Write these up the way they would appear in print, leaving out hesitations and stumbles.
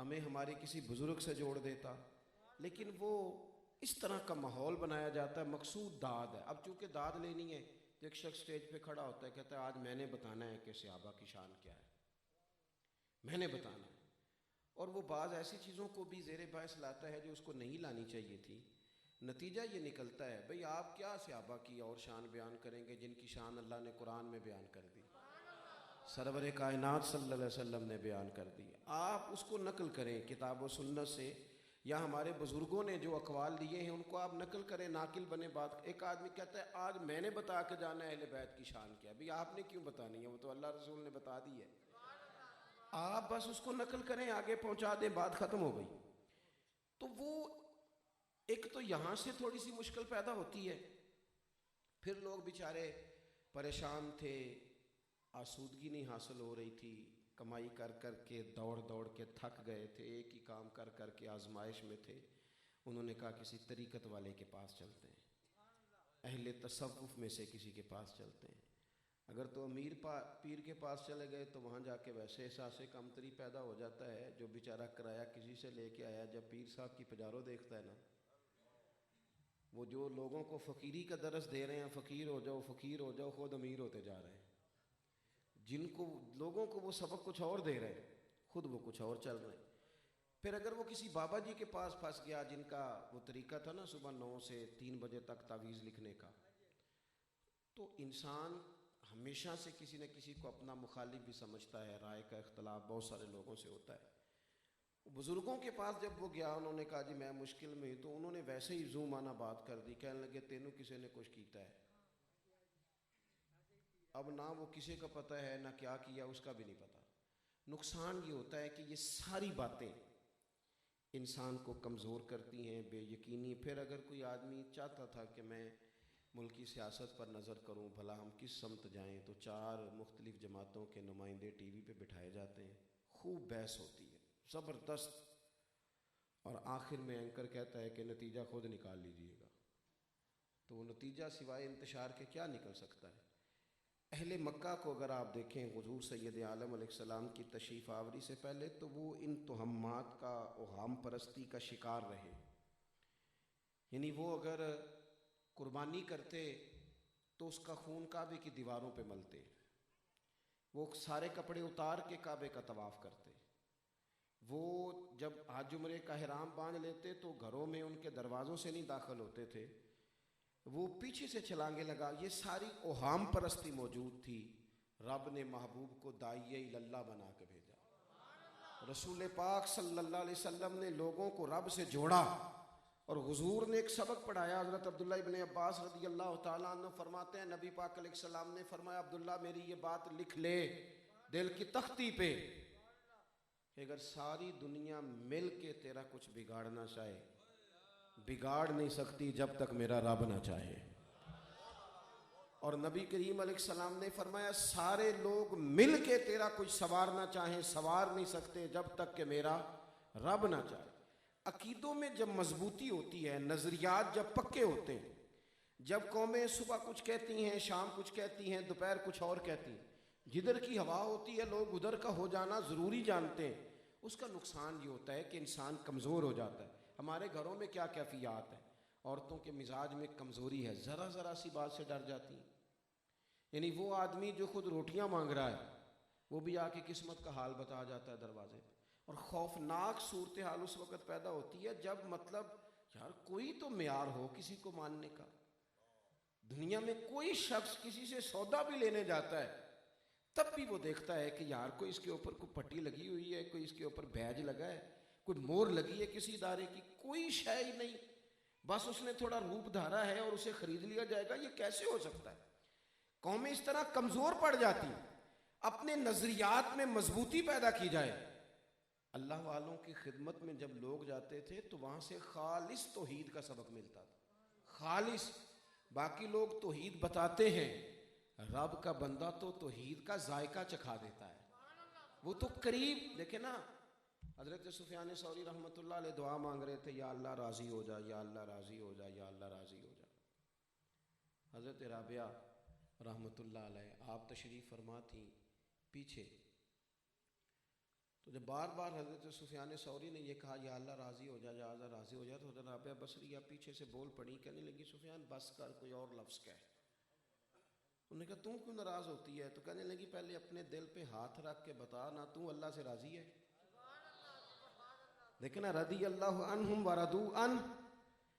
ہمیں ہمارے کسی بزرگ سے جوڑ دیتا، لیکن وہ اس طرح کا ماحول بنایا جاتا ہے، مقصود داد ہے۔ اب چونکہ داد لینی ہے تو ایک شخص سٹیج پہ کھڑا ہوتا ہے، کہتا ہے آج میں نے بتانا ہے کہ صحابہ کی شان کیا ہے، میں نے بتانا ہے، اور وہ بعض ایسی چیزوں کو بھی زیر بحث لاتا ہے جو اس کو نہیں لانی چاہیے تھی۔ نتیجہ یہ نکلتا ہے بھئی آپ کیا صحابہ کی اور شان بیان کریں گے جن کی شان اللہ نے قرآن میں بیان کر دی، سرور کائنات صلی اللہ علیہ وسلم نے بیان کر دی۔ آپ اس کو نقل کریں کتاب و سنت سے، یا ہمارے بزرگوں نے جو اقوال دیے ہیں ان کو آپ نقل کریں، ناقل بنے بات۔ ایک آدمی کہتا ہے آج میں نے بتا کے جانا ہے اہل بیت کی شان کیا ہے، بھئی آپ نے کیوں بتانی ہے، وہ تو اللہ رسول نے بتا دی ہے، آپ بس اس کو نقل کریں، آگے پہنچا دیں، بات ختم ہو گئی۔ تو وہ ایک تو یہاں سے تھوڑی سی مشکل پیدا ہوتی ہے، پھر لوگ بیچارے پریشان تھے، آسودگی نہیں حاصل ہو رہی تھی، کمائی کر کر کے دوڑ دوڑ کے تھک گئے تھے، ایک ہی کام کر کر کے آزمائش میں تھے۔ انہوں نے کہا کسی طریقت والے کے پاس چلتے ہیں، اہل تصوف میں سے کسی کے پاس چلتے ہیں۔ اگر تو امیر پیر کے پاس چلے گئے تو وہاں جا کے ویسے احساس کمتری پیدا ہو جاتا ہے، جو بیچارہ کرایہ کسی سے لے کے آیا جب پیر صاحب کی پجارو دیکھتا ہے نا، وہ جو لوگوں کو فقیری کا درس دے رہے ہیں، فقیر ہو جاؤ فقیر ہو جاؤ، خود امیر ہوتے جا رہے ہیں، جن کو لوگوں کو وہ سبق کچھ اور دے رہے ہیں، خود وہ کچھ اور چل رہے ہیں۔ پھر اگر وہ کسی بابا جی کے پاس پھنس گیا جن کا وہ طریقہ تھا نا صبح 9 سے 3 بجے تک تعویذ لکھنے کا، تو انسان ہمیشہ سے کسی نہ کسی کو اپنا مخالف بھی سمجھتا ہے، رائے کا اختلاف بہت سارے لوگوں سے ہوتا ہے۔ بزرگوں کے پاس جب وہ گیا، انہوں نے کہا جی میں مشکل میں ہوں، تو انہوں نے ویسے ہی زو مانا بات کر دی، کہنے لگے تینوں کسی نے کچھ کیتا ہے۔ اب نہ وہ کسی کا پتہ ہے نہ کیا کیا، اس کا بھی نہیں پتہ۔ نقصان یہ ہوتا ہے کہ یہ ساری باتیں انسان کو کمزور کرتی ہیں، بے یقینی۔ پھر اگر کوئی آدمی چاہتا تھا کہ میں ملکی سیاست پر نظر کروں، بھلا ہم کس سمت جائیں، تو 4 مختلف جماعتوں کے نمائندے ٹی وی پہ بٹھائے جاتے ہیں، خوب بحث ہوتی ہے زبردست، اور آخر میں اینکر کہتا ہے کہ نتیجہ خود نکال لیجئے گا۔ تو وہ نتیجہ سوائے انتشار کے کیا نکل سکتا ہے؟ اہل مکہ کو اگر آپ دیکھیں حضور سید عالم علیہ السلام کی تشریف آوری سے پہلے، تو وہ ان توہمات کا، اوہام پرستی کا شکار رہے۔ یعنی وہ اگر قربانی کرتے تو اس کا خون کعبے کی دیواروں پہ ملتے، وہ سارے کپڑے اتار کے کعبے کا طواف کرتے، وہ جب حج عمرے کا احرام باندھ لیتے تو گھروں میں ان کے دروازوں سے نہیں داخل ہوتے تھے، وہ پیچھے سے چھلانگے لگا۔ یہ ساری اوہام پرستی موجود تھی۔ رب نے محبوب کو داعیہ اللہ بنا کے بھیجا، رسول پاک صلی اللہ علیہ وسلم نے لوگوں کو رب سے جوڑا، اور حضور نے ایک سبق پڑھایا۔ حضرت عبداللہ ابن عباس رضی اللہ تعالیٰ عنہ فرماتے ہیں نبی پاک علیہ السلام نے فرمایا عبداللہ میری یہ بات لکھ لے دل کی تختی پہ، کہ اگر ساری دنیا مل کے تیرا کچھ بگاڑنا چاہے، بگاڑ نہیں سکتی جب تک میرا رب نہ چاہے۔ اور نبی کریم علیہ السلام نے فرمایا سارے لوگ مل کے تیرا کچھ سنوارنا چاہیں، سنوار نہیں سکتے جب تک کہ میرا رب نہ چاہے۔ عقیدوں میں جب مضبوطی ہوتی ہے، نظریات جب پکے ہوتے ہیں، جب قومیں صبح کچھ کہتی ہیں، شام کچھ کہتی ہیں، دوپہر کچھ اور کہتی ہیں، جدھر کی ہوا ہوتی ہے لوگ ادھر کا ہو جانا ضروری جانتے ہیں، اس کا نقصان یہ ہوتا ہے کہ انسان کمزور ہو جاتا ہے۔ ہمارے گھروں میں کیا کیفیات ہیں، عورتوں کے مزاج میں کمزوری ہے، ذرا ذرا سی بات سے ڈر جاتی ہیں۔ یعنی وہ آدمی جو خود روٹیاں مانگ رہا ہے وہ بھی آ کے قسمت کا حال بتا جاتا ہے دروازے پہ۔ اور خوفناک صورتحال اس وقت پیدا ہوتی ہے جب مطلب یار کوئی تو معیار ہو کسی کو ماننے کا۔ دنیا میں کوئی شخص کسی سے سودا بھی لینے جاتا ہے تب بھی وہ دیکھتا ہے کہ یار کوئی اس کے اوپر کوئی پٹی لگی ہوئی ہے، کوئی اس کے اوپر بیج لگا ہے، کوئی مور لگی ہے کسی ادارے کی، کوئی شے ہی نہیں، بس اس نے تھوڑا روپ دھارا ہے اور اسے خرید لیا جائے گا۔ یہ کیسے ہو سکتا ہے؟ قومیں اس طرح کمزور پڑ جاتی ہیں۔ اپنے نظریات میں مضبوطی پیدا کی جائے۔ اللہ والوں کی خدمت میں جب لوگ جاتے تھے تو وہاں سے خالص توحید کا سبق ملتا تھا، خالص۔ باقی لوگ توحید بتاتے ہیں، رب کا بندہ تو توحید کا ذائقہ چکھا دیتا ہے، وہ تو قریب۔ دیکھیں نا حضرت سفیان ثوری رحمۃ اللہ علیہ دعا مانگ رہے تھے، یا اللہ راضی ہو جا، یا اللہ راضی ہو جا، یا اللہ راضی ہو جا۔ حضرت رابعہ رحمۃ اللہ علیہ آپ تشریف فرما تھیں پیچھے، تو تو جب بار بار حضرت سفیان ثوری نے یہ کہا یا اللہ راضی ہو جا، یا اللہ راضی ہو جا، تو حضرت رابعہ بصریہ پیچھے سے بول پڑی، کہنے لگی سفیان بس کر، کوئی اور لفظ کہہ۔ انہوں نے کہا تم کیوں ناراض ہوتی ہے؟ تو کہنے لگی پہلے اپنے دل پہ ہاتھ رکھ کے بتا نا، تو اللہ سے راضی ہے؟ دیکھنا رضی اللہ عنہم ورضوا عنہ،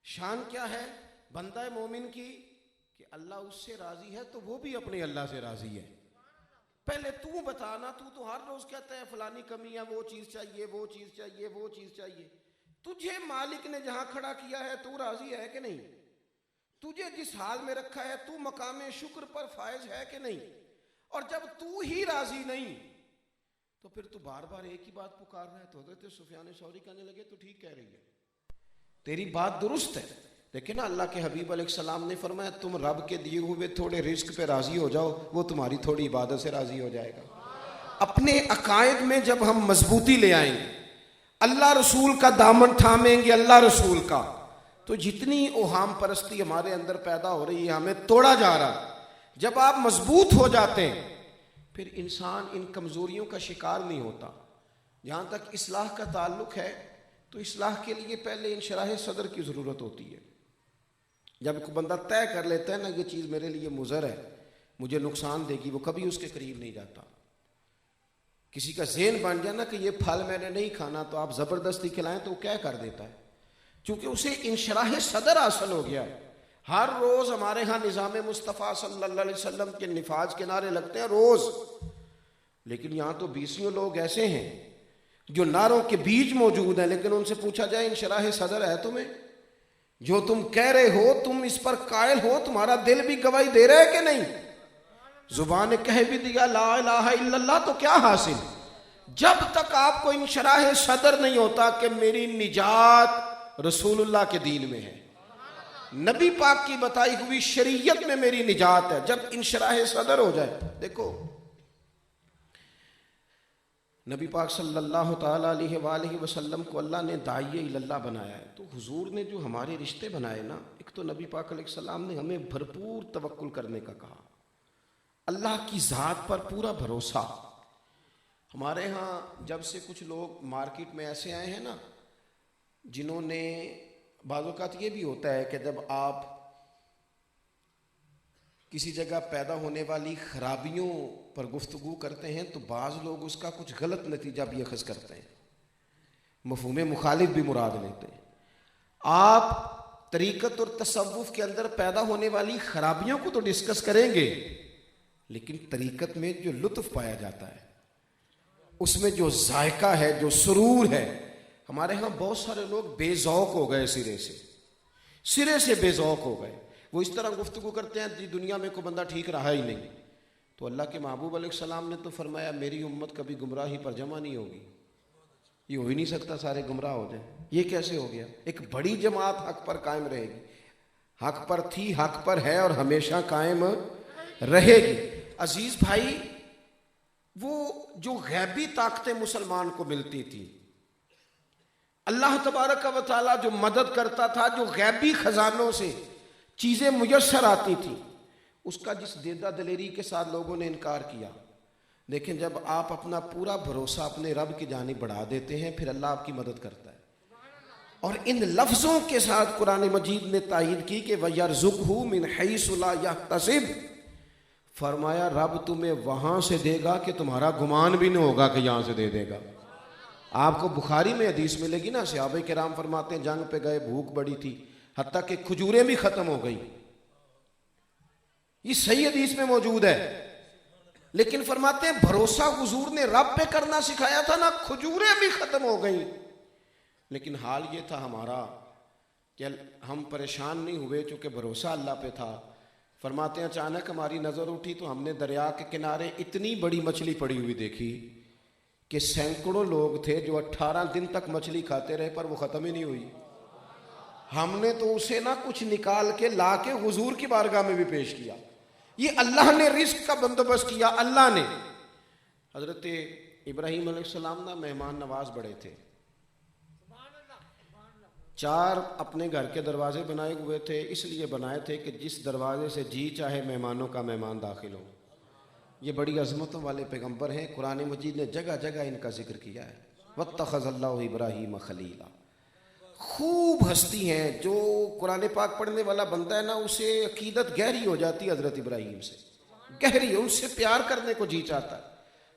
شان کیا ہے بندہ مومن کی کہ اللہ اس سے راضی ہے تو وہ بھی اپنے اللہ سے راضی ہے۔ پہلے تو بتانا، تو ہر روز کہتا ہے فلانی کمی ہے، وہ چیز چاہیے، وہ چیز چاہیے، وہ چیز چاہیے۔ تجھے مالک نے جہاں کھڑا کیا ہے تو راضی ہے کہ نہیں؟ تجھے جس حال میں رکھا ہے تو مقام شکر پر فائز ہے کہ نہیں؟ اور جب تو ہی راضی نہیں تو پھر تو بار بار ایک ہی بات پکار رہا ہے۔ تو حضرت سفیان ثوری کہنے لگے تو ٹھیک کہہ رہی ہے، تیری بات درست ہے، لیکن اللہ کے حبیب علیہ السلام نے فرمایا تم رب کے دیے ہوئے تھوڑے رزق پہ راضی ہو جاؤ، وہ تمہاری تھوڑی عبادت سے راضی ہو جائے گا۔ اپنے عقائد میں جب ہم مضبوطی لے آئیں گے، اللہ رسول کا دامن تھامیں گے، اللہ رسول کا، تو جتنی اوہام پرستی ہمارے اندر پیدا ہو رہی ہے ہمیں توڑا جا رہا۔ جب آپ مضبوط ہو جاتے ہیں پھر انسان ان کمزوریوں کا شکار نہیں ہوتا۔ جہاں تک اصلاح کا تعلق ہے تو اصلاح کے لیے پہلے انشراح صدر کی ضرورت ہوتی ہے۔ جب کوئی بندہ طے کر لیتا ہے نا یہ چیز میرے لیے مضر ہے، مجھے نقصان دے گی، وہ کبھی اس کے قریب نہیں جاتا۔ کسی کا ذہن بن جائے نا کہ یہ پھل میں نے نہیں کھانا تو آپ زبردستی کھلائیں تو وہ کیا کر دیتا ہے، چونکہ اسے انشراح صدر حاصل ہو گیا ہے۔ ہر روز ہمارے ہاں نظام مصطفیٰ صلی اللہ علیہ وسلم کے نفاذ کے نعرے لگتے ہیں روز، لیکن یہاں تو بیسیوں لوگ ایسے ہیں جو نعروں کے بیج موجود ہیں، لیکن ان سے پوچھا جائے انشراح صدر ہے تمہیں؟ جو تم کہہ رہے ہو تم اس پر قائل ہو، تمہارا دل بھی گواہی دے رہا ہے کہ نہیں؟ زبان نے کہہ بھی دیا لا الہ الا اللہ تو کیا حاصل؟ جب تک آپ کو انشراح صدر نہیں ہوتا کہ میری نجات رسول اللہ کے دین میں ہے، نبی پاک کی بتائی ہوئی شریعت میں میری نجات ہے، جب انشراح صدر ہو جائے۔ دیکھو نبی پاک صلی اللہ تعالیٰ علیہ وآلہ وسلم کو اللہ نے داعی اللہ بنایا ہے، تو حضور نے جو ہمارے رشتے بنائے نا، ایک تو نبی پاک علیہ السلام نے ہمیں بھرپور توکل کرنے کا کہا، اللہ کی ذات پر پورا بھروسہ۔ ہمارے ہاں جب سے کچھ لوگ مارکیٹ میں ایسے آئے ہیں نا جنہوں نے، بعض اوقات یہ بھی ہوتا ہے کہ جب آپ کسی جگہ پیدا ہونے والی خرابیوں پر گفتگو کرتے ہیں تو بعض لوگ اس کا کچھ غلط نتیجہ بھی اخذ کرتے ہیں، مفہوم مخالف بھی مراد لیتے ہیں۔ آپ طریقت اور تصوف کے اندر پیدا ہونے والی خرابیوں کو تو ڈسکس کریں گے، لیکن طریقت میں جو لطف پایا جاتا ہے، اس میں جو ذائقہ ہے، جو سرور ہے، ہمارے ہاں بہت سارے لوگ بے ذوق ہو گئے، سرے سے بے ذوق ہو گئے۔ وہ اس طرح گفتگو کرتے ہیں جی دنیا میں کوئی بندہ ٹھیک رہا ہی نہیں۔ تو اللہ کے محبوب علیہ السلام نے تو فرمایا میری امت کبھی گمراہی پر جمع نہیں ہوگی، یہ ہو ہی نہیں سکتا سارے گمراہ ہو جائیں۔ یہ کیسے ہو گیا؟ ایک بڑی جماعت حق پر قائم رہے گی، حق پر تھی، حق پر ہے اور ہمیشہ قائم رہے گی۔ عزیز بھائی، وہ جو غیبی طاقتیں مسلمان کو ملتی تھی، اللہ تبارک و تعالیٰ جو مدد کرتا تھا، جو غیبی خزانوں سے چیزیں میسر آتی تھیں، اس کا جس دیدہ دلیری کے ساتھ لوگوں نے انکار کیا، لیکن جب آپ اپنا پورا بھروسہ اپنے رب کی جانب بڑھا دیتے ہیں پھر اللہ آپ کی مدد کرتا ہے۔ اور ان لفظوں کے ساتھ قرآن مجید نے تائید کی کہ وَيَرْزُقْهُ مِنْ حَيْثُ لَا يَحْتَسِبُ، فرمایا رب تمہیں وہاں سے دے گا کہ تمہارا گمان بھی نہیں ہوگا کہ یہاں سے دے دے گا۔ آپ کو بخاری میں حدیث ملے گی نا، صحابہ کرام فرماتے ہیں جنگ پہ گئے، بھوک بڑی تھی، حتیٰ کہ کھجوریں بھی ختم ہو گئی، یہ صحیح حدیث میں موجود ہے، لیکن فرماتے ہیں بھروسہ حضور نے رب پہ کرنا سکھایا تھا نا، کھجوریں بھی ختم ہو گئیں، لیکن حال یہ تھا ہمارا کہ ہم پریشان نہیں ہوئے چونکہ بھروسہ اللہ پہ تھا۔ فرماتے ہیں اچانک ہماری نظر اٹھی تو ہم نے دریا کے کنارے اتنی بڑی مچھلی پڑی ہوئی دیکھی کہ سینکڑوں لوگ تھے جو 18 دن تک مچھلی کھاتے رہے پر وہ ختم ہی نہیں ہوئی۔ ہم نے تو اسے نہ کچھ نکال کے لا کے حضور کی بارگاہ میں بھی پیش کیا۔ یہ اللہ نے رزق کا بندوبست کیا، اللہ نے۔ حضرت ابراہیم علیہ السلام نا مہمان نواز بڑے تھے، 4 اپنے گھر کے دروازے بنائے ہوئے تھے، اس لیے بنائے تھے کہ جس دروازے سے جی چاہے مہمانوں کا مہمان داخل ہو۔ یہ بڑی عظمتوں والے پیغمبر ہیں، قرآن مجید نے جگہ جگہ ان کا ذکر کیا ہے۔ واتخذ اللہ ابراہیم خلیلا، خوب ہستی ہیں، جو قرآن پاک پڑھنے والا بندہ ہے نا اسے عقیدت گہری ہو جاتی ہے حضرت ابراہیم سے، گہری، ان سے پیار کرنے کو جی چاہتا ہے۔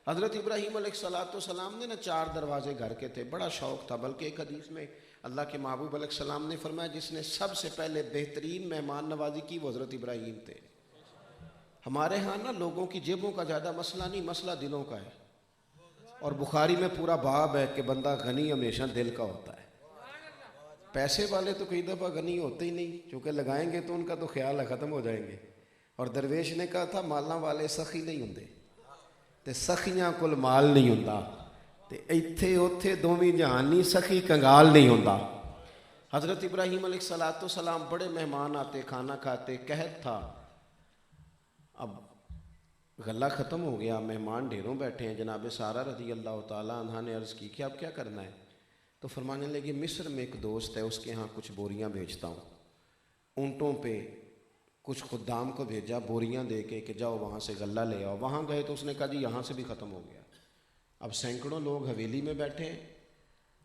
حضرت ابراہیم علیہ السلام نے نا 4 دروازے گھر کے تھے، بڑا شوق تھا، بلکہ ایک حدیث میں اللہ کے محبوب علیہ السلام نے فرمایا جس نے سب سے پہلے بہترین مہمان نوازی کی وہ حضرت ابراہیم تھے۔ ہمارے ہاں نا لوگوں کی جیبوں کا زیادہ مسئلہ نہیں، مسئلہ دلوں کا ہے، اور بخاری میں پورا باب ہے کہ بندہ غنی ہمیشہ دل کا ہوتا ہے۔ پیسے والے تو کئی دفعہ غنی ہوتے ہی نہیں، چونکہ لگائیں گے تو ان کا تو خیال ہے ختم ہو جائیں گے، اور درویش نے کہا تھا مالاں والے سخی نہیں ہوندے تے سخیاں کل مال نہیں ہوندا، تے ایتھے اوتھے دوویں جہان نہیں، سخی کنگال نہیں ہوندا۔ حضرت ابراہیم علیہ السلام بڑے مہمان آتے، کھانا کھاتے، قحط تھا، اب غلہ ختم ہو گیا، مہمان ڈھیروں بیٹھے ہیں، جناب سارہ رضی اللہ تعالیٰ عنہ نے عرض کی کہ اب کیا کرنا ہے؟ تو فرمانے لگے مصر میں ایک دوست ہے، اس کے ہاں کچھ بوریاں بھیجتا ہوں۔ اونٹوں پہ کچھ خدام کو بھیجا بوریاں دے کے کہ جاؤ وہاں سے غلہ لے آؤ۔ وہاں گئے تو اس نے کہا جی یہاں سے بھی ختم ہو گیا۔ اب سینکڑوں لوگ حویلی میں بیٹھے ہیں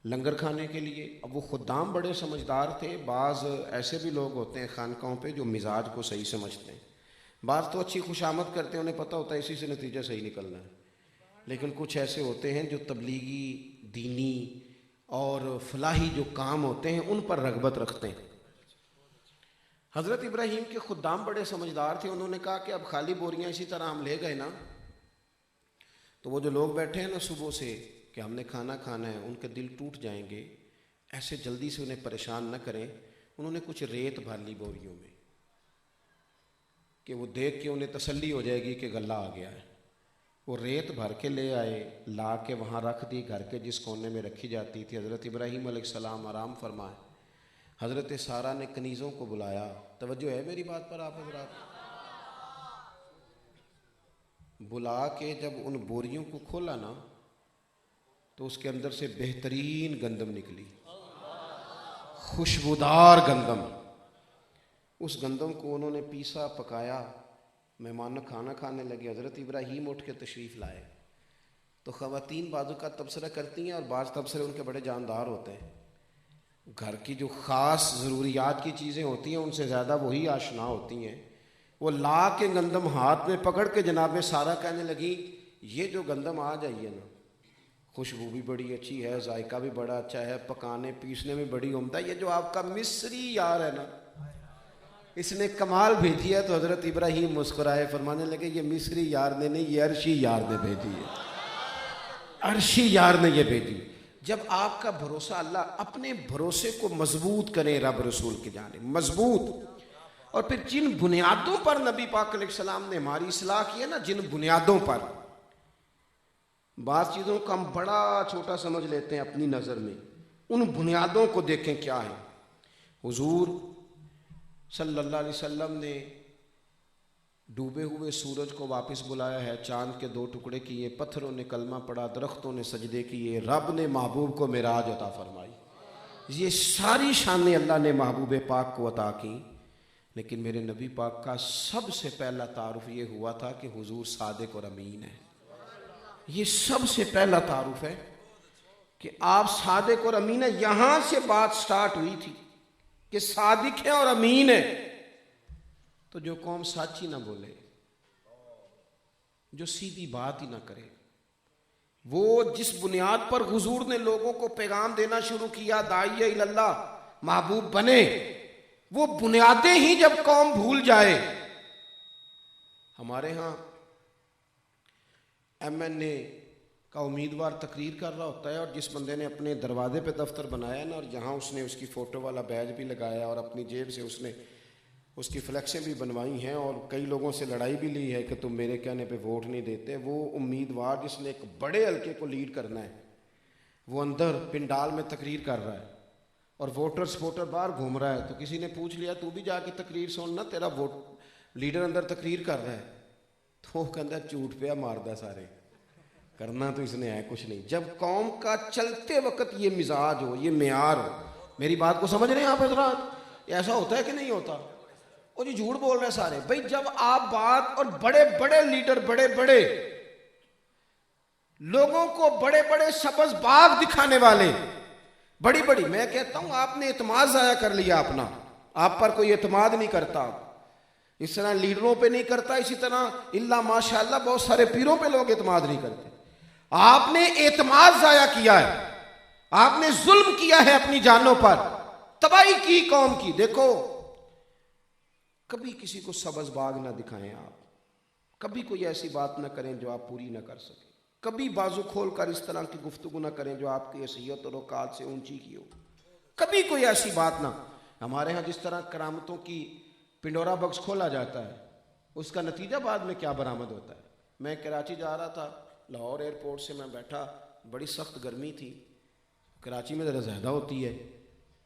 لنگر کھانے کے لیے۔ اب وہ خدام بڑے سمجھدار تھے، بعض ایسے بھی لوگ ہوتے ہیں خانقاہوں پہ جو مزاج کو صحیح سمجھتے ہیں، بعض تو اچھی خوشامد کرتے ہیں، انہیں پتہ ہوتا ہے اسی سے نتیجہ صحیح نکلنا ہے، لیکن کچھ ایسے ہوتے ہیں جو تبلیغی، دینی اور فلاحی جو کام ہوتے ہیں ان پر رغبت رکھتے ہیں۔ حضرت ابراہیم کے خدام بڑے سمجھدار تھے، انہوں نے کہا کہ اب خالی بوریاں اسی طرح ہم لے گئے نا تو وہ جو لوگ بیٹھے ہیں نا صبح سے کہ ہم نے کھانا کھانا ہے، ان کے دل ٹوٹ جائیں گے، ایسے جلدی سے انہیں پریشان نہ کریں۔ انہوں نے کچھ ریت بھر لی بوریوں میں کہ وہ دیکھ کے انہیں تسلی ہو جائے گی کہ غلہ آ گیا ہے۔ وہ ریت بھر کے لے آئے، لا کے وہاں رکھ دی، گھر کے جس کونے میں رکھی جاتی تھی۔ حضرت ابراہیم علیہ السلام آرام فرمائے، حضرت سارہ نے کنیزوں کو بلایا۔ توجہ ہے میری بات پر آپ حضرات؟ بلا کے جب ان بوریوں کو کھولا نا تو اس کے اندر سے بہترین گندم نکلی، خوشبودار گندم۔ اس گندم کو انہوں نے پیسا، پکایا، مہمان کھانا کھانے لگے۔ حضرت ابراہیم اٹھ کے تشریف لائے تو خواتین بعض کا تبصرہ کرتی ہیں اور بعض تبصرے ان کے بڑے جاندار ہوتے ہیں۔ گھر کی جو خاص ضروریات کی چیزیں ہوتی ہیں ان سے زیادہ وہی آشنا ہوتی ہیں۔ وہ لا کے گندم ہاتھ میں پکڑ کے جناب سارہ کہنے لگی یہ جو گندم آ جائیے نا، خوشبو بھی بڑی اچھی ہے، ذائقہ بھی بڑا اچھا ہے، پکانے پیسنے میں بڑی عمدہ ہے، یہ جو آپ کا مصری یار ہے نا اس نے کمال بھیجی ہے۔ تو حضرت ابراہیم مسکرائے، فرمانے لگے یہ مصری یار نے نہیں، یہ عرشی یار نے بھیجی ہے، عرشی یار نے یہ بھیجی۔ جب آپ کا بھروسہ، اللہ اپنے بھروسے کو مضبوط کرے رب رسول کی جانب، مضبوط، اور پھر جن بنیادوں پر نبی پاک علیہ السلام نے ہماری اصلاح کی ہے نا، جن بنیادوں پر، بعض چیزوں کو ہم بڑا چھوٹا سمجھ لیتے ہیں اپنی نظر میں، ان بنیادوں کو دیکھیں کیا ہے۔ حضور صلی اللہ علیہ وسلم نے ڈوبے ہوئے سورج کو واپس بلایا ہے، چاند کے 2 ٹکڑے کیے، پتھروں نے کلمہ پڑھا، درختوں نے سجدے کیے، رب نے محبوب کو معراج عطا فرمائی۔ یہ ساری شانیں اللہ نے محبوب پاک کو عطا کی، لیکن میرے نبی پاک کا سب سے پہلا تعارف یہ ہوا تھا کہ حضور صادق اور امین ہیں۔ یہ سب سے پہلا تعارف ہے کہ آپ صادق اور امین ہیں۔ یہاں سے بات سٹارٹ ہوئی تھی کہ صادق ہے اور امین ہے۔ تو جو قوم سچ ہی نہ بولے، جو سیدھی بات ہی نہ کرے، وہ جس بنیاد پر حضور نے لوگوں کو پیغام دینا شروع کیا، داعیہ الی اللہ، محبوب بنے، وہ بنیادیں ہی جب قوم بھول جائے۔ ہمارے ہاں ایم این اے کا امیدوار تقریر کر رہا ہوتا ہے، اور جس بندے نے اپنے دروازے پہ دفتر بنایا نا، اور جہاں اس نے اس کی فوٹو والا بیج بھی لگایا اور اپنی جیب سے اس نے اس کی فلیکسیں بھی بنوائی ہیں اور کئی لوگوں سے لڑائی بھی لی ہے کہ تم میرے کہنے پہ ووٹ نہیں دیتے، وہ امیدوار جس نے ایک بڑے حلقے کو لیڈ کرنا ہے، وہ اندر پنڈال میں تقریر کر رہا ہے اور ووٹر باہر گھوم رہا ہے۔ تو کسی نے پوچھ لیا تو بھی جا کے تقریر سننا، تیرا لیڈر اندر تقریر کر رہا ہے۔ تو وہ کہتا چوٹ پیا ماردہ سارے، کرنا تو اس نے ہے کچھ نہیں۔ جب قوم کا چلتے وقت یہ مزاج ہو، یہ معیار ہو، میری بات کو سمجھ رہے ہیں آپ حضرات؟ ایسا ہوتا ہے کہ نہیں ہوتا؟ وہ جی جھوٹ بول رہے سارے. بھئی جب آپ بات, اور بڑے بڑے لیڈر, بڑے بڑے لوگوں کو بڑے بڑے سبز باغ دکھانے والے, بڑی بڑی, میں کہتا ہوں آپ نے اعتماد ضائع کر لیا اپنا, آپ پر کوئی اعتماد نہیں کرتا. اس طرح لیڈروں پہ نہیں کرتا, اسی طرح اللہ ماشاءاللہ بہت سارے پیروں پہ لوگ اعتماد نہیں کرتے. آپ نے اعتماد ضائع کیا ہے, آپ نے ظلم کیا ہے اپنی جانوں پر, تباہی کی قوم کی. دیکھو کبھی کسی کو سبز باغ نہ دکھائیں آپ, کبھی کوئی ایسی بات نہ کریں جو آپ پوری نہ کر سکیں, کبھی بازو کھول کر اس طرح کی گفتگو نہ کریں جو آپ کی حیثیت اور اوقات سے اونچی کی ہو, کبھی کوئی ایسی بات نہ. ہمارے ہاں جس طرح کرامتوں کی پنڈورا باکس کھولا جاتا ہے, اس کا نتیجہ بعد میں کیا برآمد ہوتا ہے. میں کراچی جا رہا تھا, لاہور ایئرپورٹ سے میں بیٹھا, بڑی سخت گرمی تھی, کراچی میں ذرا زیادہ ہوتی ہے,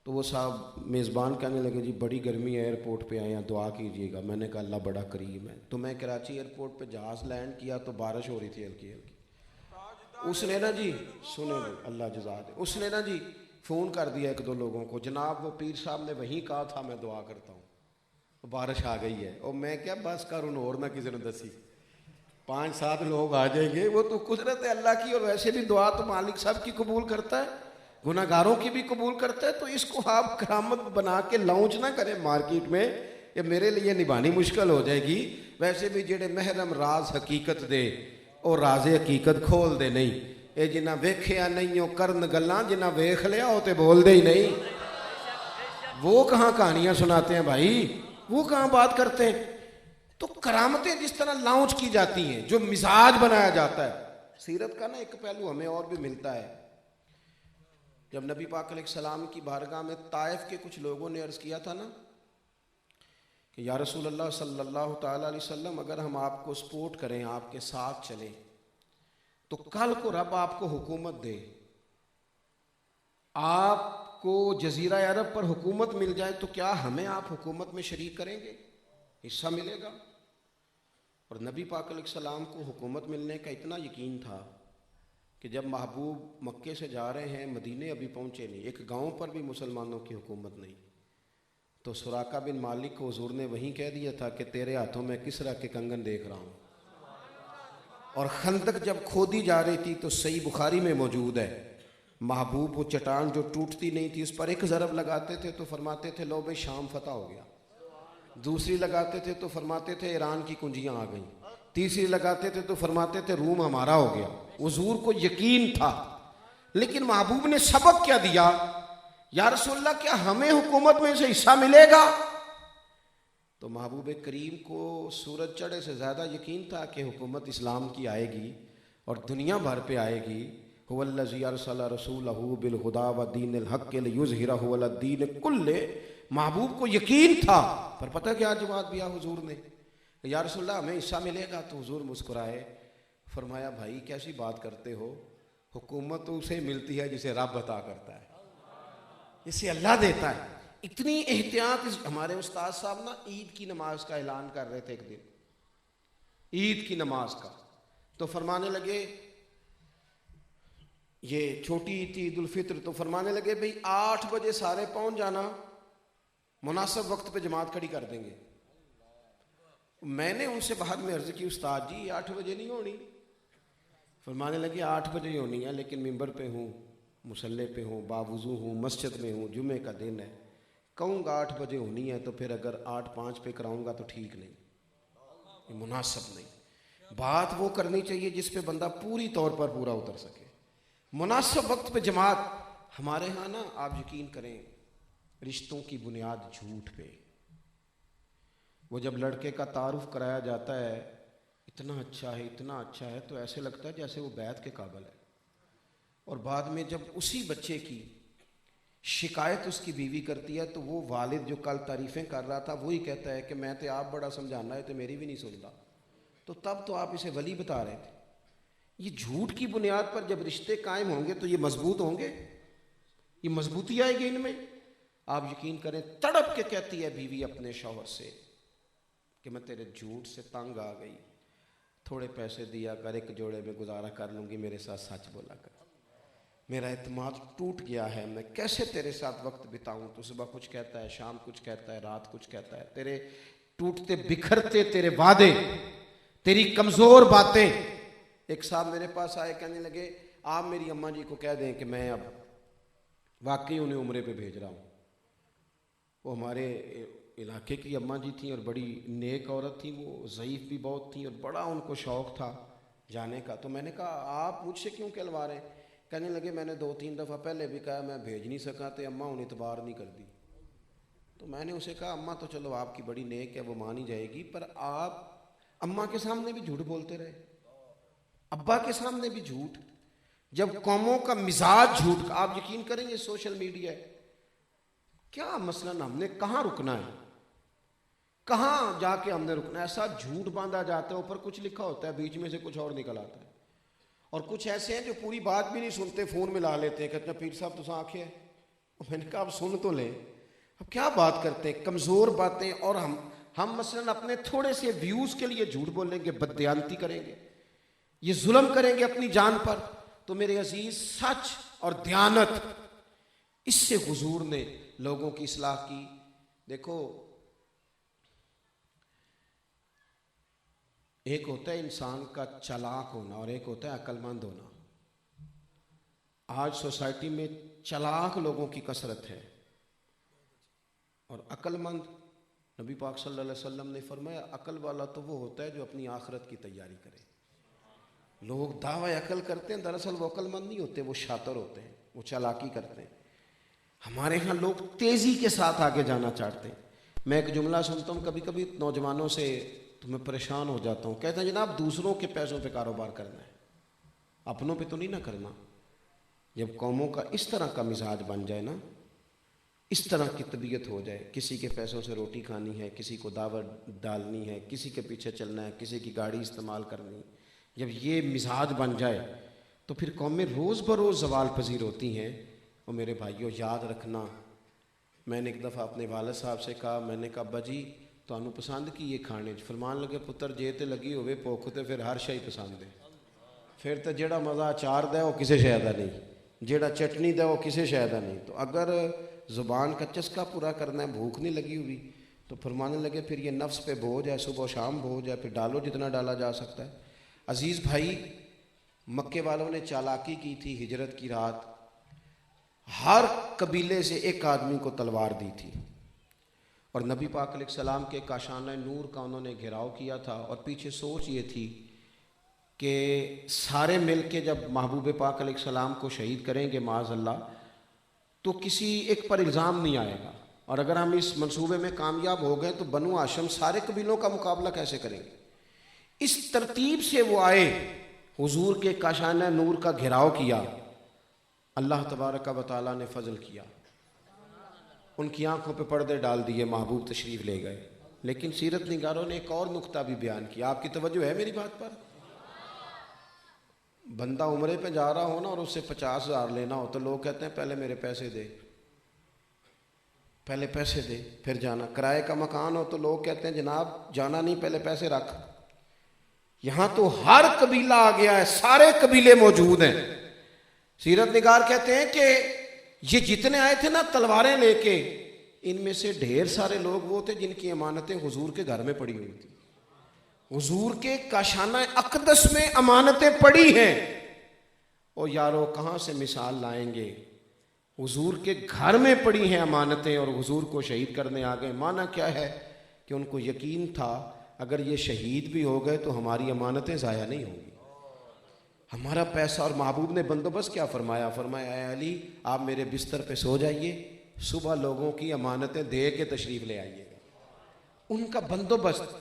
تو وہ صاحب میزبان کہنے لگے جی بڑی گرمی ہے, ایئرپورٹ پہ آئے ہیں, دعا کیجیے گا. میں نے کہا اللہ بڑا کریم ہے. تو میں کراچی ایئرپورٹ پہ جہاز لینڈ کیا تو بارش ہو رہی تھی ہلکی ہلکی. اس نے نا جی سنیں جی, اللہ جزا دے, اس نے نا جی فون کر دیا ایک دو لوگوں کو, جناب وہ پیر صاحب نے وہیں کہا تھا میں دعا کرتا ہوں, بارش آ گئی ہے. اور میں کیا بس کر ان اور نہ کسی نے دسی, 5-7 لوگ آ جائیں گے, وہ تو قدرت ہے اللہ کی. اور ویسے بھی دعا تو مالک صاحب کی قبول کرتا ہے, گناہ گاروں کی بھی قبول کرتا ہے. تو اس کو آپ کرامت بنا کے لانچ نہ کریں مارکیٹ میں, یہ میرے لیے نبھانی مشکل ہو جائے گی. ویسے بھی جڑے محرم راز حقیقت دے اور راز حقیقت کھول دے نہیں, اے جنہ ویکھیا نہیں ہو کرن گلاں, جنہ ویکھ لیا ہو تے بول دے ہی نہیں. وہ کہاں کہانیاں سناتے ہیں بھائی, وہ کہاں بات کرتے ہیں. تو کرامتیں جس طرح لانچ کی جاتی ہیں, جو مزاج بنایا جاتا ہے. سیرت کا نا ایک پہلو ہمیں اور بھی ملتا ہے. جب نبی پاک علیہ السلام کی بارگاہ میں طائف کے کچھ لوگوں نے عرض کیا تھا نا کہ یا رسول اللہ صلی اللہ تعالیٰ علیہ وسلم, اگر ہم آپ کو سپورٹ کریں, آپ کے ساتھ چلیں, تو کل کو رب آپ کو حکومت دے, آپ کو جزیرہ عرب پر حکومت مل جائے, تو کیا ہمیں آپ حکومت میں شریک کریں گے, حصہ ملے گا. اور نبی پاک علیہ السلام کو حکومت ملنے کا اتنا یقین تھا کہ جب محبوب مکے سے جا رہے ہیں, مدینے ابھی پہنچے نہیں, ایک گاؤں پر بھی مسلمانوں کی حکومت نہیں, تو سراقہ بن مالک کو حضور نے وہیں کہہ دیا تھا کہ تیرے ہاتھوں میں کسریٰ کے کنگن دیکھ رہا ہوں. اور خندق جب کھودی جا رہی تھی تو صحیح بخاری میں موجود ہے, محبوب وہ چٹان جو ٹوٹتی نہیں تھی اس پر ایک ضرب لگاتے تھے تو فرماتے تھے لو بھائی شام فتح ہو گیا, دوسری لگاتے تھے تو فرماتے تھے ایران کی کنجیاں آ گئیں, تیسری لگاتے تھے تو فرماتے تھے روم ہمارا ہو گیا. حضور کو یقین تھا, لیکن محبوب نے سبق کیا دیا, یا رسول اللہ کیا ہمیں حکومت میں سے حصہ ملے گا. تو محبوب کریم کو سورج چڑھے سے زیادہ یقین تھا کہ حکومت اسلام کی آئے گی اور دنیا بھر پہ آئے گی. هو الذی ارسل رسولہ بالہدی ودین الحق لیظہرہ علی الدین کلہ. محبوب کو یقین تھا, پر پتہ کیا جواب دیا حضور نے, یا رسول اللہ ہمیں حصہ ملے گا. تو حضور مسکرائے, فرمایا بھائی کیسی بات کرتے ہو, حکومت تو اسے ملتی ہے جسے رب عطا کرتا ہے, اسے اللہ دیتا ہے. اتنی احتیاط. ہمارے استاد صاحب نا عید کی نماز کا اعلان کر رہے تھے ایک دن, عید کی نماز کا, تو فرمانے لگے یہ چھوٹی عید تھی عید الفطر, تو فرمانے لگے بھئی 8 بجے سارے پہنچ جانا, مناسب وقت پہ جماعت کھڑی کر دیں گے. میں نے ان سے بعد میں عرض کی استاد جی 8 بجے نہیں ہونی. فرمانے لگے 8 بجے ہی ہونی ہے, لیکن ممبر پہ ہوں, مصلی پہ ہوں, باوضو ہوں, مسجد میں ہوں, جمعے کا دن ہے, کہوں گا 8 بجے ہونی ہے تو پھر اگر 8:05 پہ کراؤں گا تو ٹھیک نہیں, یہ مناسب نہیں. بات وہ کرنی چاہیے جس پہ بندہ پوری طور پر پورا اتر سکے, مناسب وقت پہ جماعت. ہمارے ہاں نا آپ یقین کریں رشتوں کی بنیاد جھوٹ پہ. وہ جب لڑکے کا تعارف کرایا جاتا ہے, اتنا اچھا ہے اتنا اچھا ہے, تو ایسے لگتا ہے جیسے وہ بیعت کے قابل ہے. اور بعد میں جب اسی بچے کی شکایت اس کی بیوی کرتی ہے تو وہ والد جو کل تعریفیں کر رہا تھا وہی کہتا ہے کہ میں تو آپ بڑا سمجھانا ہے تو میری بھی نہیں سنتا. تو تب تو آپ اسے ولی بتا رہے تھے. یہ جھوٹ کی بنیاد پر جب رشتے قائم ہوں گے تو یہ مضبوط ہوں گے, یہ مضبوطی آئے گی ان میں. آپ یقین کریں تڑپ کے کہتی ہے بیوی اپنے شوہر سے کہ میں تیرے جھوٹ سے تنگ آ گئی, تھوڑے پیسے دیا کر, ایک جوڑے میں گزارا کر لوں گی, میرے ساتھ سچ بولا کر, میرا اعتماد ٹوٹ گیا ہے, میں کیسے تیرے ساتھ وقت بتاؤں. تو صبح کچھ کہتا ہے, شام کچھ کہتا ہے, رات کچھ کہتا ہے, تیرے ٹوٹتے بکھرتے تیرے وعدے، تیری کمزور باتیں. ایک صاحب میرے پاس آئے، کہنے لگے آپ میری اماں جی کو کہہ دیں کہ میں اب واقعی انہیں عمرے پہ بھیج رہا ہوں. وہ ہمارے علاقے کی اماں جی تھیں اور بڑی نیک عورت تھیں، وہ ضعیف بھی بہت تھیں اور بڑا ان کو شوق تھا جانے کا. تو میں نے کہا آپ مجھ سے کیوں کہلوا رہے ہیں؟ کہنے لگے میں نے 2-3 دفعہ پہلے بھی کہا میں بھیج نہیں سکا تو اماں انہیں اعتبار نہیں کر دی. تو میں نے اسے کہا اماں تو چلو آپ کی بڑی نیک ہے، وہ مان ہی جائے گی، پر آپ اماں کے سامنے بھی جھوٹ بولتے رہے، ابا کے سامنے بھی جھوٹ. جب قوموں کا مزاج جھوٹ کا، آپ یقین کریں یہ سوشل میڈیا ہے کیا مثلاً ہم نے کہاں رکنا ہے، کہاں جا کے ہم نے رکنا ہے؟ ایسا جھوٹ باندھا جاتا ہے، اوپر کچھ لکھا ہوتا ہے، بیچ میں سے کچھ اور نکل آتا ہے. اور کچھ ایسے ہیں جو پوری بات بھی نہیں سنتے، فون میں لا لیتے ہیں، کہتے ہیں پیر صاحب تو آنکھیں ہیں. میں نے کہا آپ سن تو لیں، اب کیا بات کرتے ہیں، کمزور باتیں. اور ہم مثلاً اپنے تھوڑے سے ویوز کے لیے جھوٹ بولیں گے، بددیانتی کریں گے، یہ ظلم کریں گے اپنی جان پر. تو میرے عزیز سچ اور دیانت، اس سے حضور نے لوگوں کی اصلاح کی. دیکھو ایک ہوتا ہے انسان کا چالاک ہونا اور ایک ہوتا ہے عقل مند ہونا. آج سوسائٹی میں چالاک لوگوں کی کثرت ہے اور عقل مند، نبی پاک صلی اللہ علیہ وسلم نے فرمایا عقل والا تو وہ ہوتا ہے جو اپنی آخرت کی تیاری کرے. لوگ دعوی عقل کرتے ہیں، دراصل وہ عقل مند نہیں ہوتے، وہ شاطر ہوتے ہیں، وہ چالاکی کرتے ہیں. ہمارے ہاں لوگ تیزی کے ساتھ آگے جانا چاہتے ہیں. میں ایک جملہ سنتا ہوں کبھی کبھی نوجوانوں سے تو میں پریشان ہو جاتا ہوں. کہتے ہیں جناب دوسروں کے پیسوں پہ کاروبار کرنا ہے، اپنوں پہ تو نہیں نہ کرنا. جب قوموں کا اس طرح کا مزاج بن جائے نا، اس طرح کی طبیعت ہو جائے، کسی کے پیسوں سے روٹی کھانی ہے، کسی کو دعوت ڈالنی ہے، کسی کے پیچھے چلنا ہے، کسی کی گاڑی استعمال کرنی، جب یہ مزاج بن جائے تو پھر قومیں روز بروز زوال پذیر ہوتی ہیں. اور میرے بھائیوں یاد رکھنا، میں نے ایک دفعہ اپنے والد صاحب سے کہا، میں نے کہا ابا جی تانوں پسند کی یہ کھانے؟ فرمان لگے پتر جے تے لگی ہوئے بھوک تے پھر ہر شے پسند ہے. پھر تو جیڑا مزہ اچار دا وہ کسے شے دا نہیں، جیڑا چٹنی دا وہ کسے شے دا نہیں. تو اگر زبان کا چسکا پورا کرنا ہے، بھوک نہیں لگی ہوئی، تو فرمانے لگے پھر یہ نفس پہ بوجھ ہے، صبح و شام بوجھ ہے، پھر ڈالو جتنا ڈالا جا سکتا ہے. عزیز بھائی، مکے والوں نے چالاکی کی تھی ہجرت کی رات، ہر قبیلے سے ایک آدمی کو تلوار دی تھی اور نبی پاک علیہ السلام کے کاشانہ نور کا انہوں نے گھیراؤ کیا تھا. اور پیچھے سوچ یہ تھی کہ سارے مل کے جب محبوب پاک علیہ السلام کو شہید کریں گے معاذ اللہ تو کسی ایک پر الزام نہیں آئے گا، اور اگر ہم اس منصوبے میں کامیاب ہو گئے تو بنو ہاشم سارے قبیلوں کا مقابلہ کیسے کریں گے. اس ترتیب سے وہ آئے، حضور کے کاشانہ نور کا گھیراؤ کیا، اللہ تبارک و تعالیٰ نے فضل کیا، ان کی آنکھوں پہ پردے ڈال دیے، محبوب تشریف لے گئے. لیکن سیرت نگاروں نے ایک اور نقطہ بھی بیان کیا، آپ کی توجہ ہے میری بات پر؟ بندہ عمرے پہ جا رہا ہو نا اور اس سے 50,000 لینا ہو تو لوگ کہتے ہیں پہلے میرے پیسے دے، پہلے پیسے دے پھر جانا. کرائے کا مکان ہو تو لوگ کہتے ہیں جناب جانا نہیں، پہلے پیسے رکھ. یہاں تو ہر قبیلہ آ گیا ہے، سارے قبیلے موجود ہیں. سیرت نگار کہتے ہیں کہ یہ جتنے آئے تھے نا تلواریں لے کے، ان میں سے ڈھیر سارے لوگ وہ تھے جن کی امانتیں حضور کے گھر میں پڑی ہوئی تھی. حضور کے کاشانہ اقدس میں امانتیں پڑی ہیں. اور یارو کہاں سے مثال لائیں گے، حضور کے گھر میں پڑی ہیں امانتیں اور حضور کو شہید کرنے آ گئے. معنی کیا ہے کہ ان کو یقین تھا اگر یہ شہید بھی ہو گئے تو ہماری امانتیں ضائع نہیں ہوں گی، ہمارا پیسہ. اور محبوب نے بندوبست کیا فرمایا؟ فرمایا اے علی آپ میرے بستر پہ سو جائیے، صبح لوگوں کی امانتیں دے کے تشریف لے آئیے گا. ان کا بندوبست.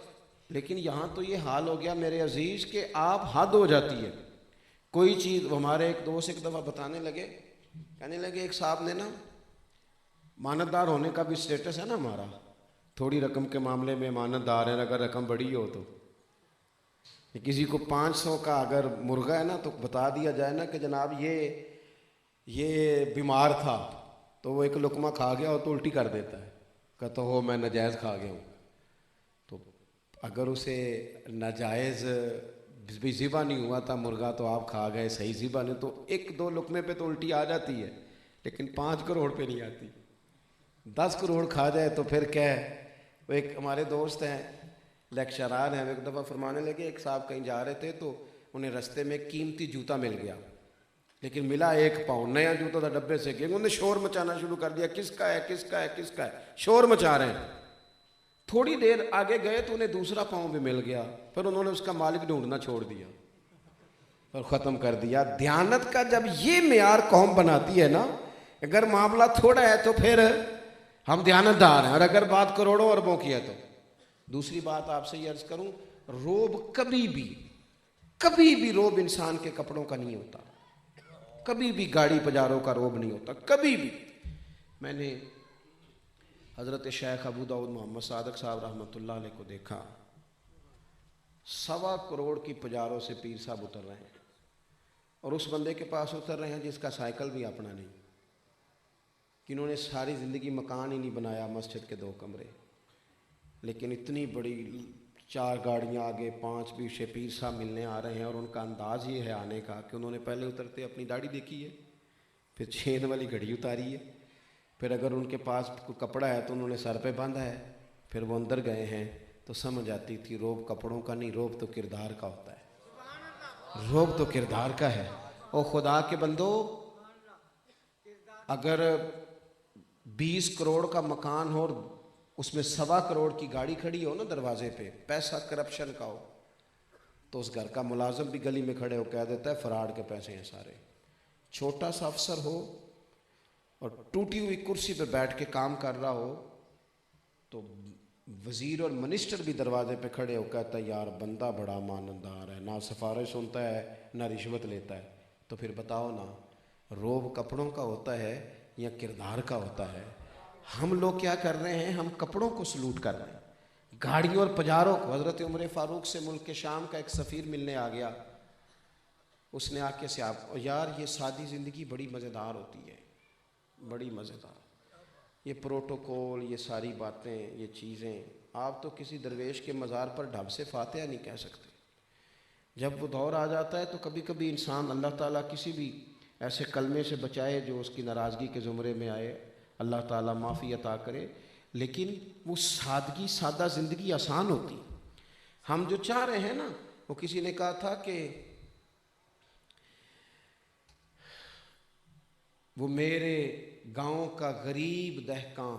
لیکن یہاں تو یہ حال ہو گیا میرے عزیز کہ آپ حد ہو جاتی ہے کوئی چیز. ہمارے ایک دوست ایک دفعہ بتانے لگے، کہنے لگے ایک صاحب نے نا، امانت دار ہونے کا بھی اسٹیٹس ہے نا ہمارا، تھوڑی رقم کے معاملے میں امانت دار ہیں، اگر رقم بڑی ہو تو کسی کو 500 کا اگر مرغا ہے نا تو بتا دیا جائے نا کہ جناب یہ بیمار تھا، تو وہ ایک لقمہ کھا گیا ہو تو الٹی کر دیتا ہے، کہتا ہو میں ناجائز کھا گیا ہوں. تو اگر اسے ناجائز بھی ذبح نہیں ہوا تھا مرغا تو آپ کھا گئے، صحیح ذبح نہیں، تو 1-2 لقمے پہ تو الٹی آ جاتی ہے، لیکن 5 کروڑ پہ نہیں آتی. 10 کروڑ کھا جائے تو پھر کیا ہے، وہ ایک ہمارے دوست ہیں لیکچرار ہیں، ایک دفعہ فرمانے لگے ایک صاحب کہیں جا رہے تھے تو انہیں رستے میں قیمتی جوتا مل گیا، لیکن ملا 1 پاؤنڈ، نیا جوتا تھا ڈبے سے گیا، انہوں نے شور مچانا شروع کر دیا، کس کا ہے کس کا ہے کس کا ہے، شور مچا رہے ہیں۔ تھوڑی دیر آگے گئے تو انہیں دوسرا پاؤں بھی مل گیا، پھر انہوں نے اس کا مالک ڈھونڈنا چھوڑ دیا اور ختم کر دیا۔ دیانت کا جب یہ معیار قوم بناتی ہے نا، اگر معاملہ تھوڑا ہے تو پھر ہم دیانتدار ہیں، اور اگر بات کروڑوں اربوں کی ہے تو۔ دوسری بات آپ سے یہ عرض کروں، روب کبھی بھی روب انسان کے کپڑوں کا نہیں ہوتا، کبھی بھی گاڑی پجاروں کا روب نہیں ہوتا، کبھی بھی۔ میں نے حضرت شیخ ابو داؤد محمد صادق صاحب رحمۃ اللہ علیہ کو دیکھا، 1.25 کروڑ کی پجاروں سے پیر صاحب اتر رہے ہیں، اور اس بندے کے پاس اتر رہے ہیں جس کا سائیکل بھی اپنا نہیں، جنہوں نے ساری زندگی مکان ہی نہیں بنایا، مسجد کے 2 کمرے، لیکن اتنی بڑی 4 گاڑیاں آگے 5 پیچھے پیر صاحب ملنے آ رہے ہیں، اور ان کا انداز یہ ہے آنے کا کہ انہوں نے پہلے اترتے اپنی داڑھی دیکھی ہے، پھر چین والی گھڑی اتاری ہے، پھر اگر ان کے پاس کوئی کپڑا ہے تو انہوں نے سر پہ باندھا ہے، پھر وہ اندر گئے ہیں تو سمجھ آتی تھی روب کپڑوں کا نہیں، روب تو کردار کا ہوتا ہے، روب تو کردار کا ہے۔ او خدا کے بندو، اگر 20 کروڑ کا مکان ہو اور اس میں 1.25 کروڑ کی گاڑی کھڑی ہو نا دروازے پہ، پیسہ کرپشن کا ہو، تو اس گھر کا ملازم بھی گلی میں کھڑے ہو کہہ دیتا ہے فراڈ کے پیسے ہیں سارے۔ چھوٹا سا افسر ہو اور ٹوٹی ہوئی کرسی پہ بیٹھ کے کام کر رہا ہو تو وزیر اور منسٹر بھی دروازے پہ کھڑے ہو کہتا ہے یار بندہ بڑا ماندار ہے، نہ سفارش سنتا ہے نہ رشوت لیتا ہے۔ تو پھر بتاؤ نا، روب کپڑوں کا ہوتا ہے یا کردار کا ہوتا ہے؟ ہم لوگ کیا کر رہے ہیں؟ ہم کپڑوں کو سلوٹ کر رہے ہیں، گاڑیوں اور پجاروں کو۔ حضرت عمر فاروق سے ملک کے شام کا ایک سفیر ملنے آ گیا، اس نے آ کے سے آپ یار یہ سادی زندگی بڑی مزیدار ہوتی ہے، بڑی مزیدار، یہ پروٹوکول، یہ ساری باتیں، یہ چیزیں، آپ تو کسی درویش کے مزار پر ڈھب سے فاتحہ نہیں کہہ سکتے۔ جب وہ دور آ جاتا ہے تو کبھی کبھی انسان، اللہ تعالیٰ کسی بھی ایسے کلمے سے بچائے جو اس کی ناراضگی کے زمرے میں آئے، اللہ تعالیٰ معافی عطا کرے، لیکن وہ سادگی، سادہ زندگی آسان ہوتی۔ ہم جو چاہ رہے ہیں نا، وہ کسی نے کہا تھا کہ وہ میرے گاؤں کا غریب دہقاں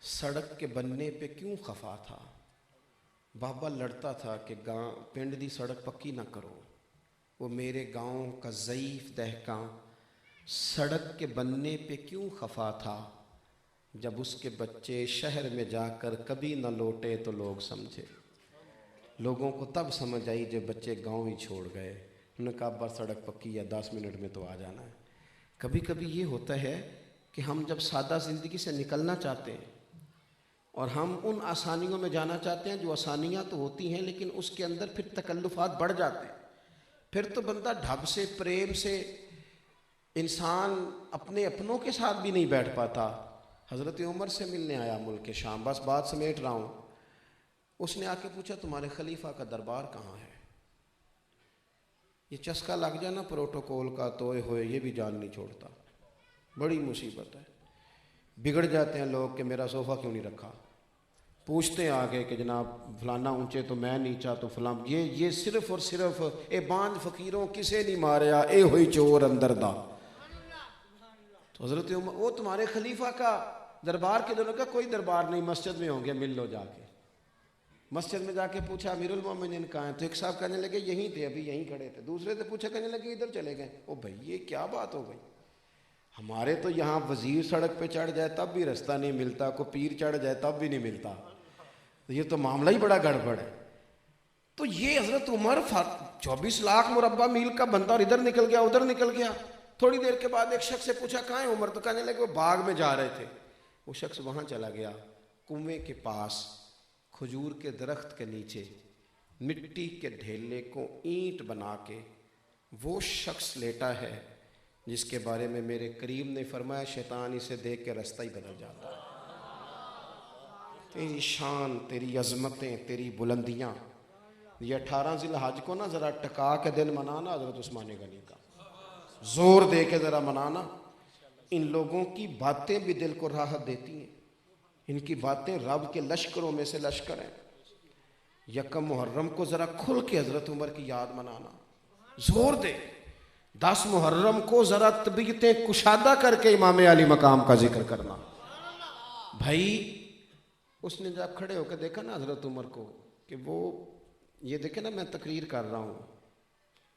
سڑک کے بننے پہ کیوں خفا تھا، بابا لڑتا تھا کہ پنڈ دی سڑک پکی نہ کرو۔ وہ میرے گاؤں کا ضعیف دہقاں سڑک کے بننے پہ کیوں خفا تھا، جب اس کے بچے شہر میں جا کر کبھی نہ لوٹے تو لوگ سمجھے۔ لوگوں کو تب سمجھ آئی جب بچے گاؤں ہی چھوڑ گئے، انہوں نے کہا بس سڑک پکی ہے، 10 منٹ میں تو آ جانا ہے۔ کبھی کبھی یہ ہوتا ہے کہ ہم جب سادہ زندگی سے نکلنا چاہتے ہیں اور ہم ان آسانیوں میں جانا چاہتے ہیں جو آسانیاں تو ہوتی ہیں لیکن اس کے اندر پھر تکلفات بڑھ جاتے ہیں، پھر تو بندہ ڈھب سے، پریم سے، انسان اپنے اپنوں کے ساتھ بھی نہیں بیٹھ پاتا۔ حضرت عمر سے ملنے آیا ملک شام، بس بات سمیٹ رہا ہوں، اس نے آ کے پوچھا تمہارے خلیفہ کا دربار کہاں ہے؟ یہ چسکا لگ جانا پروٹوکول کا تو ہوئے یہ بھی جان نہیں چھوڑتا، بڑی مصیبت ہے۔ بگڑ جاتے ہیں لوگ کہ میرا صوفہ کیوں نہیں رکھا، پوچھتے ہیں آگے کہ جناب فلانا اونچے تو میں نیچا تو فلاں، یہ صرف اور صرف اے باندھ فقیروں کسے نہیں ماریا، اے ہوئی چور اندر دا۔ تو حضرت عمر، وہ تمہارے خلیفہ کا دربار کے دنوں کا کوئی دربار نہیں، مسجد میں ہوں گے، مل لو جا کے۔ مسجد میں جا کے پوچھا امیر المومنین کہاں ہیں؟ تو ایک صاحب کہنے لگے یہیں تھے، ابھی یہیں کھڑے تھے۔ دوسرے سے پوچھا، کہنے لگے ادھر چلے گئے۔ او بھائی یہ کیا بات ہو گئی، ہمارے تو یہاں وزیر سڑک پہ چڑھ جائے تب بھی رستہ نہیں ملتا، کوئی پیر چڑھ جائے تب بھی نہیں ملتا، یہ تو معاملہ ہی بڑا گڑبڑ ہے۔ تو یہ حضرت عمر 24 لاکھ مربع میل کا بندہ، اور ادھر نکل گیا ادھر نکل گیا۔ تھوڑی دیر کے بعد ایک شخص سے پوچھا کہاں ہے عمر؟ تو کہنے لگے وہ باغ میں جا رہے تھے۔ وہ شخص وہاں چلا گیا، کنویں کے پاس کھجور کے درخت کے نیچے مٹی کے ڈھیلے کو اینٹ بنا کے وہ شخص لیٹا ہے جس کے بارے میں میرے کریم نے فرمایا شیطان اسے دیکھ کے راستہ ہی بدل جاتا ہے۔ تیری شان، تیری عظمتیں، تیری بلندیاں، یہ 18 ذی الحج کو نا ذرا ٹکا کے دن منانا، حضرت عثمان غنی کا زور دے کے ذرا منانا، ان لوگوں کی باتیں بھی دل کو راحت دیتی ہیں۔ ان کی باتیں رب کے لشکروں میں سے لشکر ہیں۔ یکم محرم کو ذرا کھل کے حضرت عمر کی یاد منانا، زور دے۔ 10 محرم کو ذرا طبیعتیں کشادہ کر کے امام علی مقام کا ذکر کرنا۔ بھائی اس نے جب کھڑے ہو کے دیکھا نا حضرت عمر کو کہ وہ یہ دیکھے نا میں تقریر کر رہا ہوں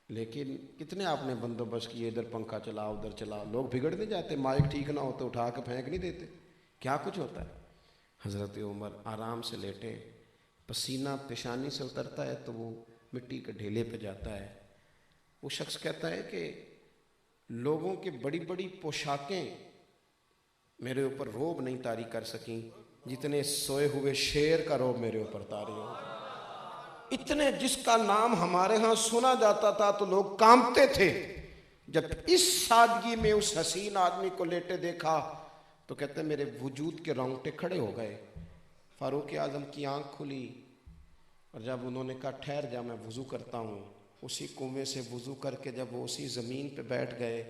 لیکن کتنے آپ نے بندوبست کیے، ادھر پنکھا چلاؤ ادھر چلاؤ، لوگ بگڑ نہیں جاتے؟ مائک ٹھیک نہ ہو تو اٹھا کے پھینک نہیں دیتے؟ کیا کچھ ہوتا ہے؟ حضرت عمر آرام سے لیٹے، پسینہ پیشانی سے اترتا ہے تو وہ مٹی کے ڈھیلے پہ جاتا ہے۔ وہ شخص کہتا ہے کہ لوگوں کی بڑی بڑی پوشاکیں میرے اوپر روب نہیں طاری کر سکیں جتنے سوئے ہوئے شیر کا روب میرے اوپر طاری ہو۔ اتنے جس کا نام ہمارے ہاں سنا جاتا تھا تو لوگ کانپتے تھے، جب اس سادگی میں اس حسین آدمی کو لیٹے دیکھا تو کہتے ہیں میرے وجود کے رونگٹے کھڑے ہو گئے۔ فاروق اعظم کی آنکھ کھلی اور جب انہوں نے کہا ٹھہر جا میں وضو کرتا ہوں، اسی کنویں سے وضو کر کے جب وہ اسی زمین پہ بیٹھ گئے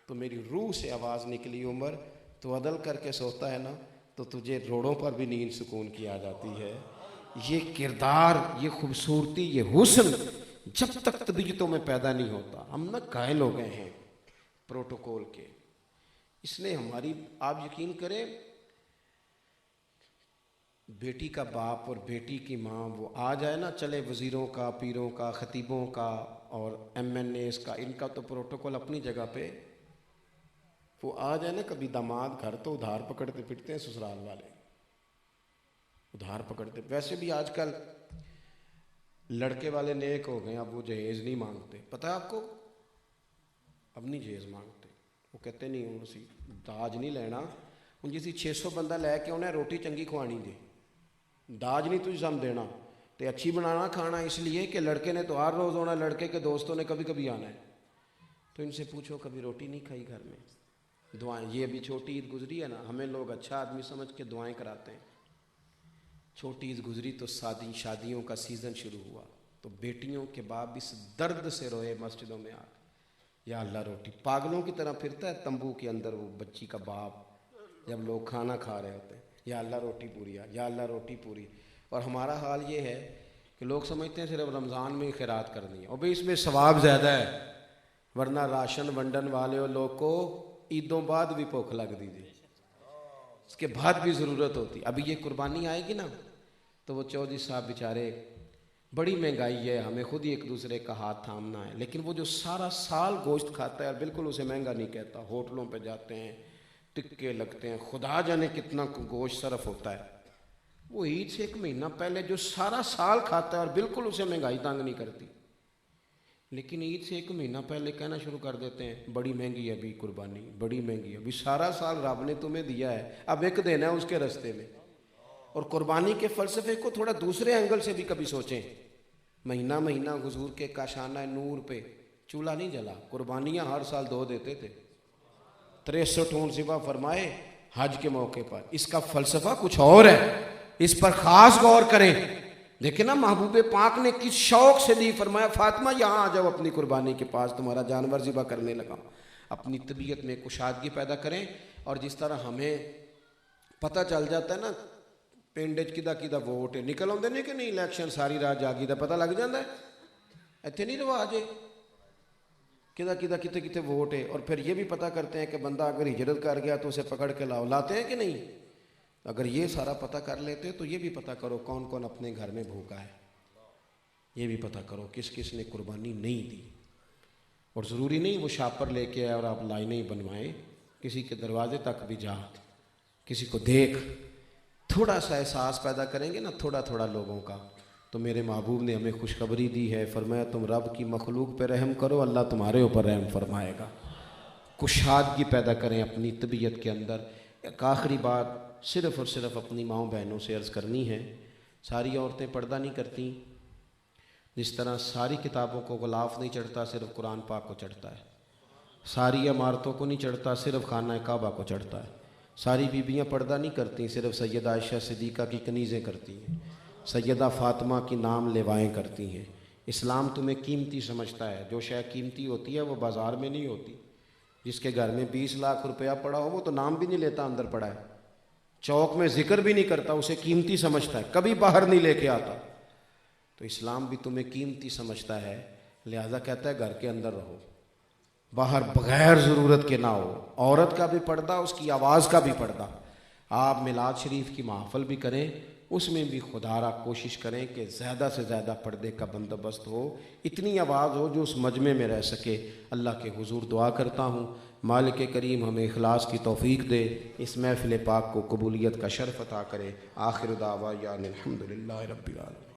تو میری روح سے آواز نکلی، عمر تو عدل کر کے سوتا ہے نا تو تجھے روڑوں پر بھی نیند سکون کی آ جاتی ہے۔ یہ کردار، یہ خوبصورتی، یہ حسن جب تک طبیعتوں میں پیدا نہیں ہوتا، ہم نہ قائل ہو گئے ہیں پروٹوکول کے۔ اس نے ہماری، آپ یقین کریں، بیٹی کا باپ اور بیٹی کی ماں وہ آ جائے نا، چلے وزیروں کا، پیروں کا، خطیبوں کا اور ایم این ایز کا، ان کا تو پروٹوکول اپنی جگہ پہ، وہ آ جائے نا کبھی داماد گھر تو ادھار پکڑتے پھرتے ہیں سسرال والے، ادھار پکڑتے۔ ویسے بھی آج کل لڑکے والے نیک ہو گئے، اب وہ جہیز نہیں مانگتے، پتہ ہے آپ کو؟ اب نہیں جہیز مانگتے، وہ کہتے نہیں ہوں اسی داج نہیں لینا، ان جیسی 600 بندہ لے کے انہیں روٹی چنگی کھوانی دے، داج نہیں تجھے سم دینا، تے اچھی بنانا کھانا، اس لیے کہ لڑکے نے تو ہر روز ہونا، لڑکے کے دوستوں نے کبھی کبھی آنا ہے۔ تو ان سے پوچھو کبھی روٹی نہیں کھائی گھر میں؟ دعائیں، یہ ابھی چھوٹی عید گزری ہے نا، ہمیں لوگ اچھا آدمی سمجھ کے دعائیں کراتے ہیں۔ چھوٹی عید گزری تو شادیوں کا سیزن شروع ہوا تو بیٹیوں کے باپ اس درد سے روئے مسجدوں میں آ کے، یا اللہ روٹی، پاگلوں کی طرح پھرتا ہے تمبو کے اندر وہ بچی کا باپ جب لوگ کھانا کھا رہے ہوتے ہیں، یا اللہ روٹی پوری، یا اللہ روٹی پوری۔ اور ہمارا حال یہ ہے کہ لوگ سمجھتے ہیں صرف رمضان میں ہی خیرات کرنی ہے، اور بھئی اس میں ثواب زیادہ ہے، ورنہ راشن ونڈن والے لوگ کو عیدوں بعد بھی بھوک لگ دی تھی، اس کے بعد بھی ضرورت ہوتی۔ ابھی یہ قربانی آئے گی نا تو وہ چودھری صاحب بیچارے، بڑی مہنگائی ہے، ہمیں خود ہی ایک دوسرے کا ہاتھ تھامنا ہے، لیکن وہ جو سارا سال گوشت کھاتا ہے اور بالکل اسے مہنگا نہیں کہتا، ہوٹلوں پہ جاتے ہیں، ٹکے لگتے ہیں، خدا جانے کتنا گوشت صرف ہوتا ہے، وہ عید سے 1 مہینہ پہلے جو سارا سال کھاتا ہے اور بالکل اسے مہنگائی تنگ نہیں کرتی، لیکن عید سے 1 مہینہ پہلے کہنا شروع کر دیتے ہیں بڑی مہنگی ہے ابھی قربانی، بڑی مہنگی ہے ابھی، سارا سال رب نے تمہیں دیا ہے، اب ایک دینا ہے اس کے رستے میں۔ اور قربانی کے فلسفے کو تھوڑا دوسرے اینگل سے بھی کبھی سوچیں۔ مہینہ مہینہ حضور کے کاشانہ نور پہ چولہا نہیں جلا، قربانیاں ہر سال 2 دیتے تھے، 63 اونٹ ذبح فرمائے حج کے موقع پر۔ اس کا فلسفہ کچھ اور ہے، اس پر خاص غور کریں۔ دیکھیں نا محبوب پاک نے کس شوق سے دی، فرمایا فاطمہ یہاں آ جاؤ اپنی قربانی کے پاس، تمہارا جانور ذبح کرنے لگا۔ اپنی طبیعت میں کشادگی پیدا کریں، اور جس طرح ہمیں پتہ چل جاتا ہے نا پنڈ کدا ووٹ ہے، نکل آتے نہیں کہ نہیں الیکشن ساری رات جاگی دا پتہ لگ جاتا ہے، ایتھے نہیں رواج ہے کدا کتے ووٹ ہے۔ اور پھر یہ بھی پتہ کرتے ہیں کہ بندہ اگر ہجرت کر گیا تو اسے پکڑ کے لاؤ، لاتے ہیں کہ نہیں؟ اگر یہ سارا پتہ کر لیتے تو یہ بھی پتہ کرو کون کون اپنے گھر میں بھوکا ہے، یہ بھی پتہ کرو کس کس نے قربانی نہیں دی۔ اور ضروری نہیں وہ شاپر لے کے آئے اور آپ لائنیں بنوائیں، کسی کے دروازے تک بھی جا، کسی کو دیکھ، تھوڑا سا احساس پیدا کریں گے نا تھوڑا تھوڑا لوگوں کا، تو میرے محبوب نے ہمیں خوشخبری دی ہے، فرمایا تم رب کی مخلوق پہ رحم کرو، اللہ تمہارے اوپر رحم فرمائے گا۔ کشادگی پیدا کریں اپنی طبیعت کے اندر۔ ایک آخری بات صرف اور صرف اپنی ماؤں بہنوں سے عرض کرنی ہے، ساری عورتیں پردہ نہیں کرتی، جس طرح ساری کتابوں کو غلاف نہیں چڑھتا، صرف قرآن پاک کو چڑھتا ہے، ساری عمارتوں کو نہیں چڑھتا، صرف خانہ کعبہ کو چڑھتا ہے، ساری بیویاں پردہ نہیں کرتی، صرف سیدہ عائشہ صدیقہ کی کنیزیں کرتی ہیں، سیدہ فاطمہ کی نام لیوائیں کرتی ہیں۔ اسلام تمہیں قیمتی سمجھتا ہے، جو شے قیمتی ہوتی ہے وہ بازار میں نہیں ہوتی۔ جس کے گھر میں 20 لاکھ روپیہ پڑا ہو وہ تو نام بھی نہیں لیتا اندر پڑا ہے، چوک میں ذکر بھی نہیں کرتا، اسے قیمتی سمجھتا ہے، کبھی باہر نہیں لے کے آتا. تو اسلام بھی تمہیں قیمتی سمجھتا ہے، لہذا کہتا ہے گھر کے اندر رہو، باہر بغیر ضرورت کے نہ ہو. عورت کا بھی پردہ، اس کی آواز کا بھی پردہ. آپ میلاد شریف کی محفل بھی کریں، اس میں بھی خدا را کوشش کریں کہ زیادہ سے زیادہ پردے کا بندوبست ہو، اتنی آواز ہو جو اس مجمع میں رہ سکے. اللہ کے حضور دعا کرتا ہوں مالک کریم ہمیں اخلاص کی توفیق دے، اس محفل پاک کو قبولیت کا شرف عطا کرے. آخر دعوانا الحمدللہ رب العالمین.